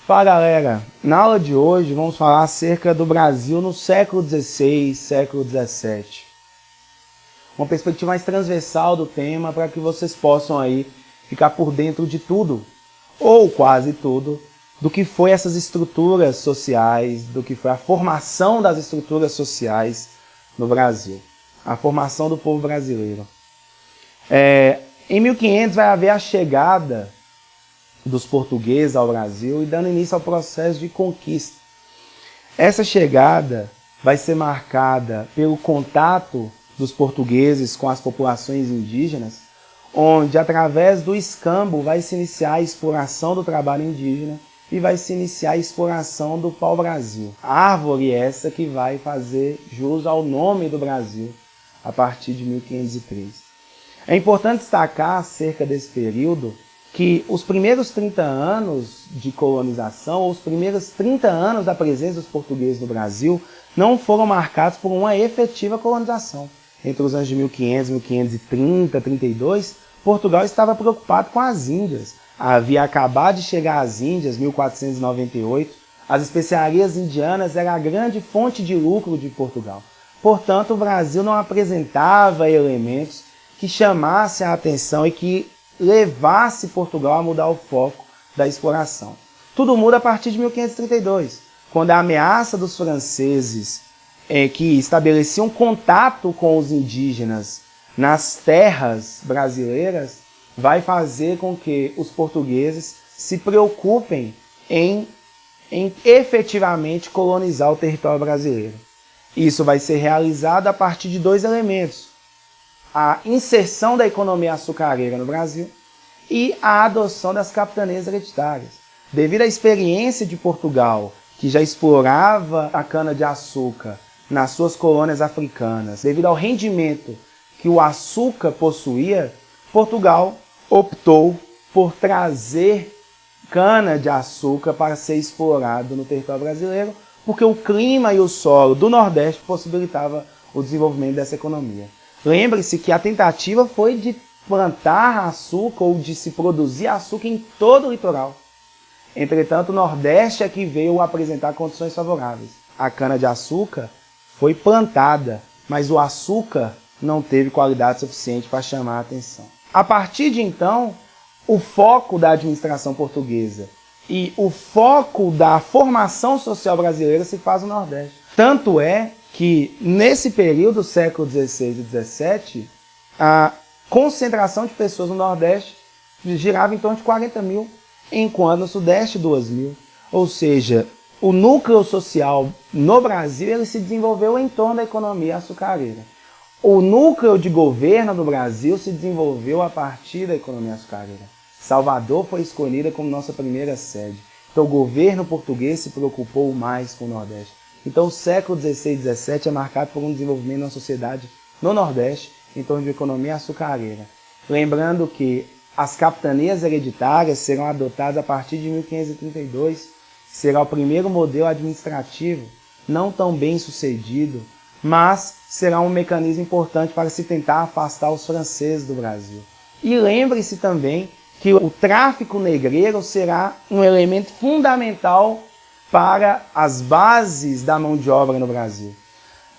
Fala galera, na aula de hoje vamos falar acerca do Brasil no século XVI, século XVII. Uma perspectiva mais transversal do tema para que vocês possam aí ficar por dentro de tudo, ou quase tudo, do que foi essas estruturas sociais, do que foi a formação das estruturas sociais no Brasil, a formação do povo brasileiro. Em 1500 vai haver a chegada dos portugueses ao Brasil e dando início ao processo de conquista. Essa chegada vai ser marcada pelo contato dos portugueses com as populações indígenas, onde através do escambo vai se iniciar a exploração do trabalho indígena e vai se iniciar a exploração do pau-brasil. Árvore essa que vai fazer jus ao nome do Brasil a partir de 1503. É importante destacar acerca desse período que os primeiros 30 anos de colonização, ou os primeiros 30 anos da presença dos portugueses no Brasil, não foram marcados por uma efetiva colonização. Entre os anos de 1500, 1530, 32, Portugal estava preocupado com as Índias. Havia acabado de chegar às Índias, 1498. As especiarias indianas eram a grande fonte de lucro de Portugal. Portanto, o Brasil não apresentava elementos que chamassem a atenção e que levasse Portugal a mudar o foco da exploração. Tudo muda a partir de 1532, quando a ameaça dos franceses que estabeleciam contato com os indígenas nas terras brasileiras vai fazer com que os portugueses se preocupem em efetivamente colonizar o território brasileiro. Isso vai ser realizado a partir de dois elementos: a inserção da economia açucareira no Brasil e a adoção das capitanias hereditárias. Devido à experiência de Portugal, que já explorava a cana-de-açúcar nas suas colônias africanas, devido ao rendimento que o açúcar possuía, Portugal optou por trazer cana-de-açúcar para ser explorado no território brasileiro, porque o clima e o solo do Nordeste possibilitava o desenvolvimento dessa economia. Lembre-se que a tentativa foi de plantar açúcar ou de se produzir açúcar em todo o litoral. Entretanto, o Nordeste é que veio apresentar condições favoráveis. A cana-de-açúcar foi plantada, mas o açúcar não teve qualidade suficiente para chamar a atenção. A partir de então, o foco da administração portuguesa e o foco da formação social brasileira se faz no Nordeste. Tanto é que nesse período, século XVI e XVII, a concentração de pessoas no Nordeste girava em torno de 40 mil, enquanto no Sudeste 2 mil. Ou seja, o núcleo social no Brasil ele se desenvolveu em torno da economia açucareira. O núcleo de governo do Brasil se desenvolveu a partir da economia açucareira. Salvador foi escolhida como nossa primeira sede. Então o governo português se preocupou mais com o Nordeste. Então o século XVI e XVII é marcado por um desenvolvimento na sociedade no Nordeste em torno de economia açucareira. Lembrando que as capitanias hereditárias serão adotadas a partir de 1532, que será o primeiro modelo administrativo, não tão bem sucedido, mas será um mecanismo importante para se tentar afastar os franceses do Brasil. E lembre-se também que o tráfico negreiro será um elemento fundamental para as bases da mão de obra no Brasil.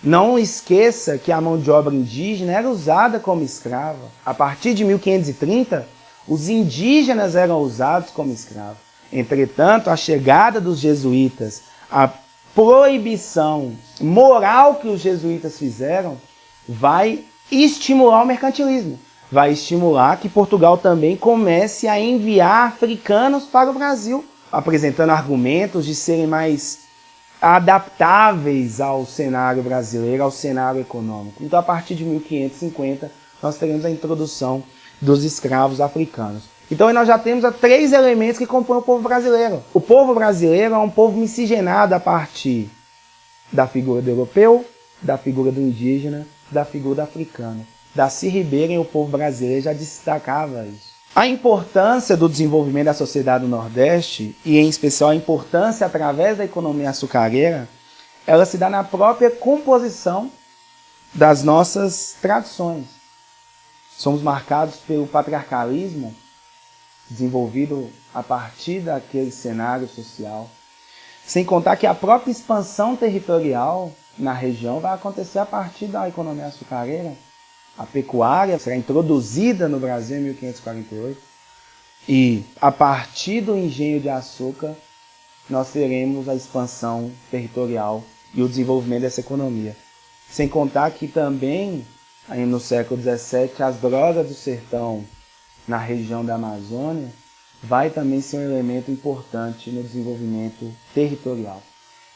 Não esqueça que a mão de obra indígena era usada como escrava. A partir de 1530, os indígenas eram usados como escravos. Entretanto, a chegada dos jesuítas, a proibição moral que os jesuítas fizeram, vai estimular o mercantilismo. Vai estimular que Portugal também comece a enviar africanos para o Brasil, apresentando argumentos de serem mais adaptáveis ao cenário brasileiro, ao cenário econômico. Então, a partir de 1550, nós teremos a introdução dos escravos africanos. Então, aí nós já temos três elementos que compõem o povo brasileiro. O povo brasileiro é um povo miscigenado a partir da figura do europeu, da figura do indígena, da figura do africano. Darcy Ribeiro, em O Povo Brasileiro, já destacava isso. A importância do desenvolvimento da sociedade do Nordeste, e em especial a importância através da economia açucareira, ela se dá na própria composição das nossas tradições. Somos marcados pelo patriarcalismo desenvolvido a partir daquele cenário social. Sem contar que a própria expansão territorial na região vai acontecer a partir da economia açucareira. A pecuária será introduzida no Brasil em 1548 e a partir do engenho de açúcar nós teremos a expansão territorial e o desenvolvimento dessa economia. Sem contar que também, aí no século XVII, as drogas do sertão na região da Amazônia vai também ser um elemento importante no desenvolvimento territorial.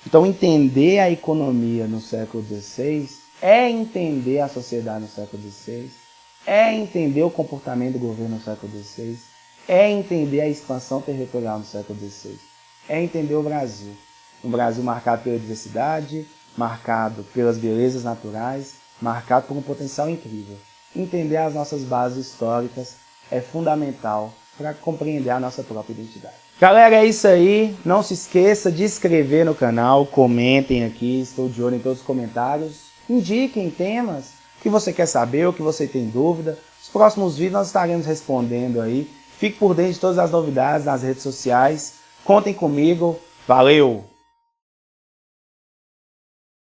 Então, entender a economia no século XVI é entender a sociedade no século XVI, é entender o comportamento do governo no século XVI, é entender a expansão territorial no século XVI, é entender o Brasil. Um Brasil marcado pela diversidade, marcado pelas belezas naturais, marcado por um potencial incrível. Entender as nossas bases históricas é fundamental para compreender a nossa própria identidade. Galera, é isso aí. Não se esqueça de se inscrever no canal, comentem aqui, estou de olho em todos os comentários. Indiquem temas que você quer saber ou que você tem dúvida. Nos próximos vídeos nós estaremos respondendo aí. Fique por dentro de todas as novidades nas redes sociais. Contem comigo. Valeu!